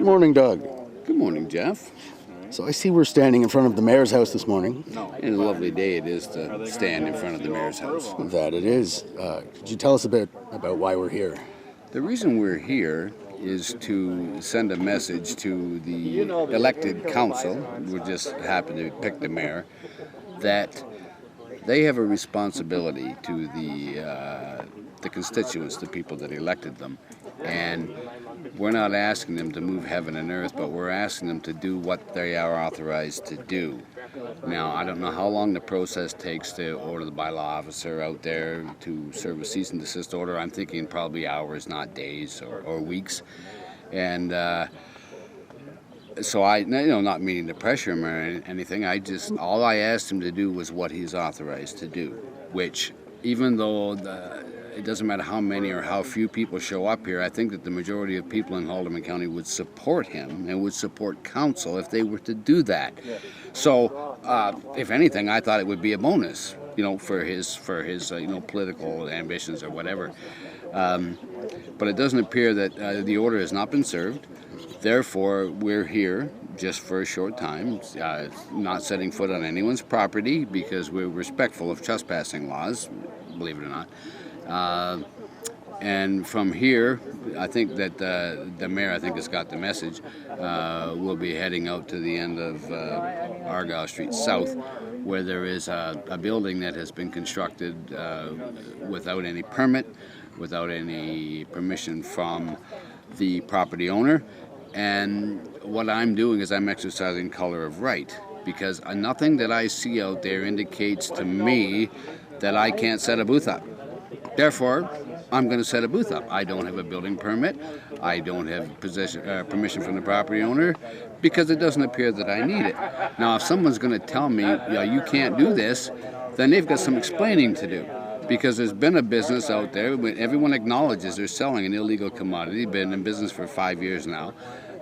morning, Doug. Good morning, Jeff. So I see we're standing in front of the mayor's house this morning. And a lovely day it is to stand in front of the mayor's house. That it is. Could you tell us a bit about why we're here? The reason we're here is to send a message to the elected council, we just happen to pick the mayor, that they have a responsibility to the constituents, the people that elected them. And we're not asking them to move heaven and earth, but we're asking them to do what they are authorized to do. Now, I don't know how long the process takes to order the bylaw officer out there to serve a cease and desist order. I'm thinking probably hours, not days or weeks. And so I, not meaning to pressure him or anything, all I asked him to do was what he's authorized to do, which even though it doesn't matter how many or how few people show up here, I think that the majority of people in Haldimand County would support him and would support council if they were to do that. So, if anything, I thought it would be a bonus, for his political ambitions or whatever. But it doesn't appear that the order has not been served. Therefore, we're here just for a short time, not setting foot on anyone's property because we're respectful of trespassing laws, believe it or not. And from here, I think that the mayor, has got the message. We'll be heading out to the end of Argyle Street South, where there is a building that has been constructed without any permit, without any permission from the property owner. And what I'm doing is I'm exercising color of right, because nothing that I see out there indicates to me that I can't set a booth up. Therefore, I'm going to set a booth up. I don't have a building permit. I don't have permission from the property owner because it doesn't appear that I need it. Now, if someone's going to tell me, you can't do this, then they've got some explaining to do. Because there's been a business out there, everyone acknowledges they're selling an illegal commodity, been in business for 5 years now.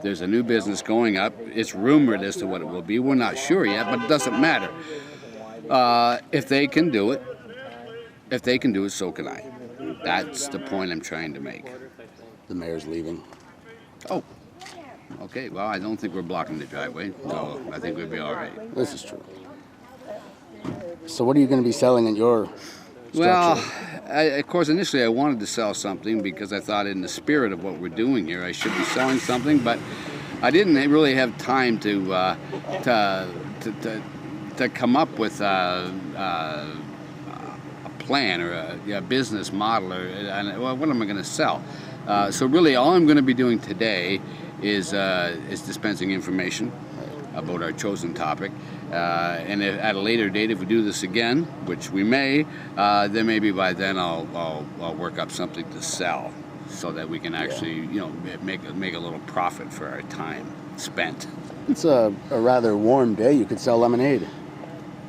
There's a new business going up. It's rumored as to what it will be. We're not sure yet, but it doesn't matter. If they can do it, so can I. That's the point I'm trying to make. The mayor's leaving. Oh, okay. Well, I don't think we're blocking the driveway, so I think we'll be all right. This is true. So what are you going to be selling at your structure? Well, of course, initially I wanted to sell something because I thought in the spirit of what we're doing here, I should be selling something, but I didn't really have time to come up with a plan or a business model what am I going to sell? So really all I'm going to be doing today is dispensing information about our chosen topic. And at a later date, if we do this again, which we may, then maybe by then I'll work up something to sell so that we can actually make a little profit for our time spent. It's a rather warm day. You could sell lemonade.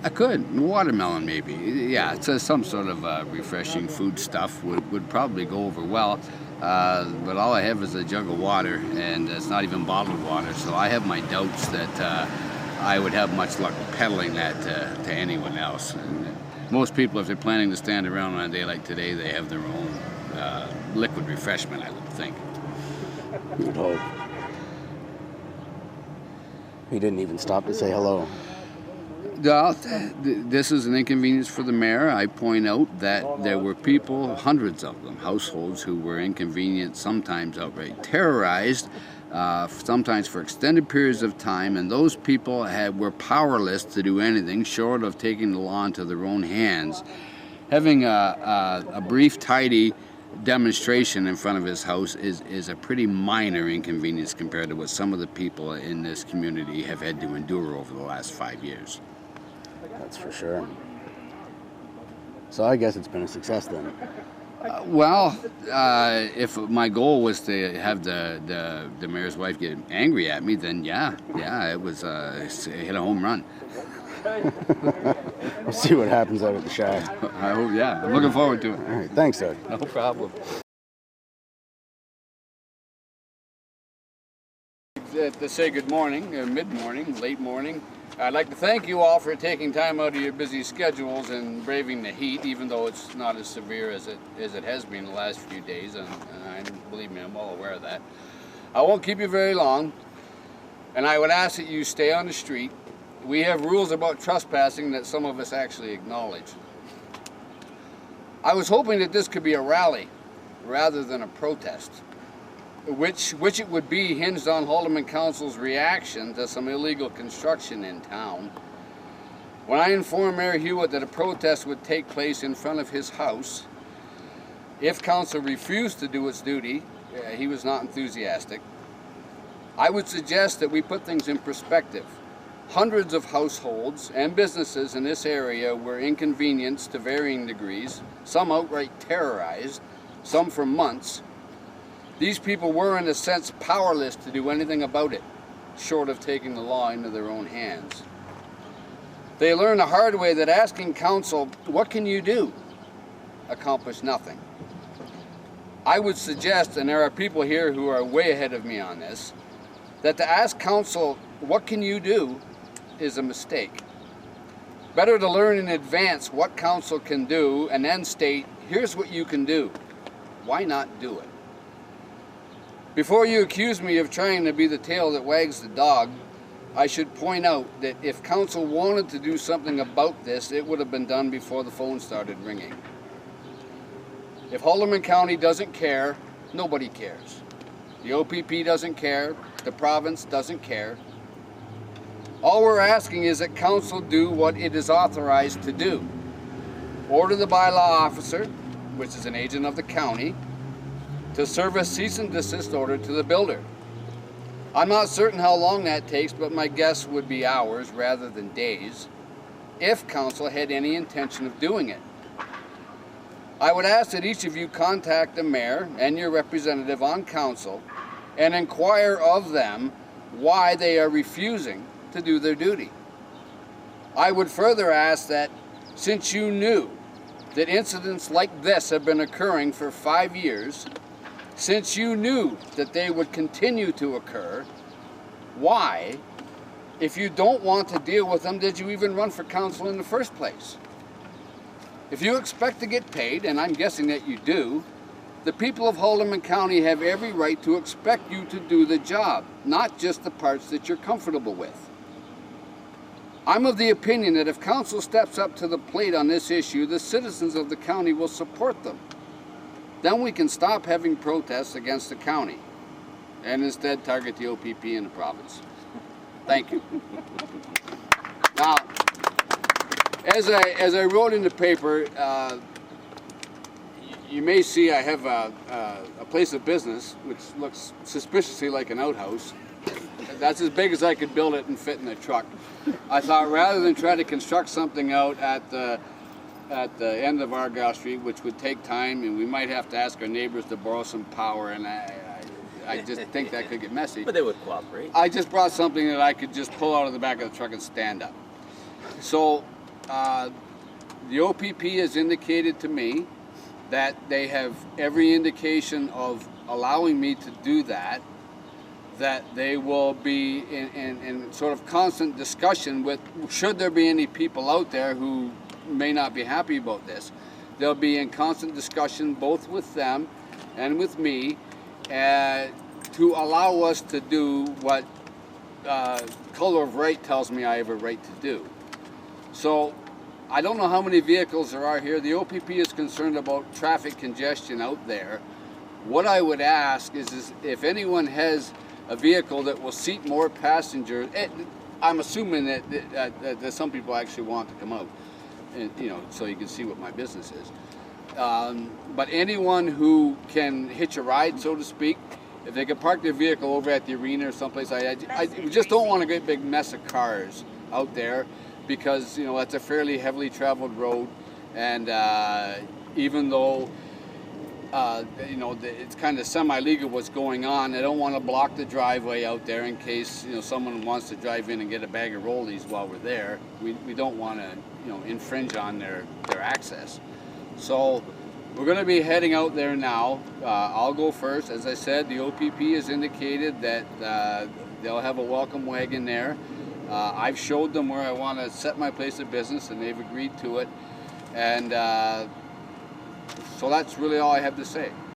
I could. Watermelon, maybe. Yeah, it's some sort of refreshing food stuff would probably go over well. But all I have is a jug of water, and it's not even bottled water, so I have my doubts that I would have much luck peddling that to anyone else. And most people, if they're planning to stand around on a day like today, they have their own liquid refreshment, I would think. You would hope. He didn't even stop to say hello. This is an inconvenience for the mayor. I point out that there were people, hundreds of them, households, who were inconvenienced, sometimes outright terrorized, sometimes for extended periods of time, and those people were powerless to do anything short of taking the law into their own hands. Having a brief, tidy demonstration in front of his house is a pretty minor inconvenience compared to what some of the people in this community have had to endure over the last 5 years. That's for sure. So I guess it's been a success then. If my goal was to have the mayor's wife get angry at me, then yeah, it was hit a home run. We'll see what happens out at the Shire. I hope, yeah. I'm looking forward to it. All right, thanks, Doug. No problem. To say good morning, mid-morning, late morning. I'd like to thank you all for taking time out of your busy schedules and braving the heat, even though it's not as severe as it has been the last few days, and believe me, I'm well aware of that. I won't keep you very long, and I would ask that you stay on the street. We have rules about trespassing that some of us actually acknowledge. I was hoping that this could be a rally rather than a protest, which it would be hinged on Haldimand Council's reaction to some illegal construction in town. When I informed Mayor Hewitt that a protest would take place in front of his house, if council refused to do its duty, he was not enthusiastic. I would suggest that we put things in perspective. Hundreds of households and businesses in this area were inconvenienced to varying degrees, some outright terrorized, some for months. These people were, in a sense, powerless to do anything about it, short of taking the law into their own hands. They learned the hard way that asking council, "What can you do?" accomplished nothing. I would suggest, and there are people here who are way ahead of me on this, that to ask council, "What can you do?" is a mistake. Better to learn in advance what council can do and then state, "Here's what you can do." Why not do it? Before you accuse me of trying to be the tail that wags the dog, I should point out that if council wanted to do something about this, it would have been done before the phone started ringing. If Haldimand County doesn't care, nobody cares. The OPP doesn't care, the province doesn't care. All we're asking is that council do what it is authorized to do. Order the bylaw officer, which is an agent of the county, to serve a cease and desist order to the builder. I'm not certain how long that takes, but my guess would be hours rather than days, if council had any intention of doing it. I would ask that each of you contact the mayor and your representative on council and inquire of them why they are refusing to do their duty. I would further ask that, since you knew that incidents like this have been occurring for 5 years, since you knew that they would continue to occur, why, if you don't want to deal with them, did you even run for council in the first place? If you expect to get paid, and I'm guessing that you do, the people of Haldimand County have every right to expect you to do the job, not just the parts that you're comfortable with. I'm of the opinion that if council steps up to the plate on this issue, the citizens of the county will support them. Then we can stop having protests against the county and instead target the OPP in the province. Thank you. Now, as I wrote in the paper, you may see I have a place of business which looks suspiciously like an outhouse. That's as big as I could build it and fit in a truck. I thought rather than try to construct something out at the end of Argyle Street, which would take time, and we might have to ask our neighbors to borrow some power, and I just think that could get messy. But they would cooperate. I just brought something that I could just pull out of the back of the truck and stand up. So the OPP has indicated to me that they have every indication of allowing me to do that, that they will be in sort of constant discussion with, should there be any people out there who may not be happy about this, they'll be in constant discussion both with them and with me to allow us to do what color of right tells me I have a right to do. So I don't know how many vehicles there are here. The OPP is concerned about traffic congestion out there. What I would ask is if anyone has a vehicle that will seat more passengers. I'm assuming that some people actually want to come out, and, so you can see what my business is. But anyone who can hitch a ride, so to speak, if they can park their vehicle over at the arena or someplace, I just don't want a great big mess of cars out there, because that's a fairly heavily traveled road, and even though it's kind of semi-legal what's going on, I don't want to block the driveway out there in case someone wants to drive in and get a bag of rollies while we're there. We don't want to infringe on their access. So we're going to be heading out there now. I'll go first. As I said, the OPP has indicated that they'll have a welcome wagon there. I've showed them where I want to set my place of business, and they've agreed to it. And so that's really all I have to say.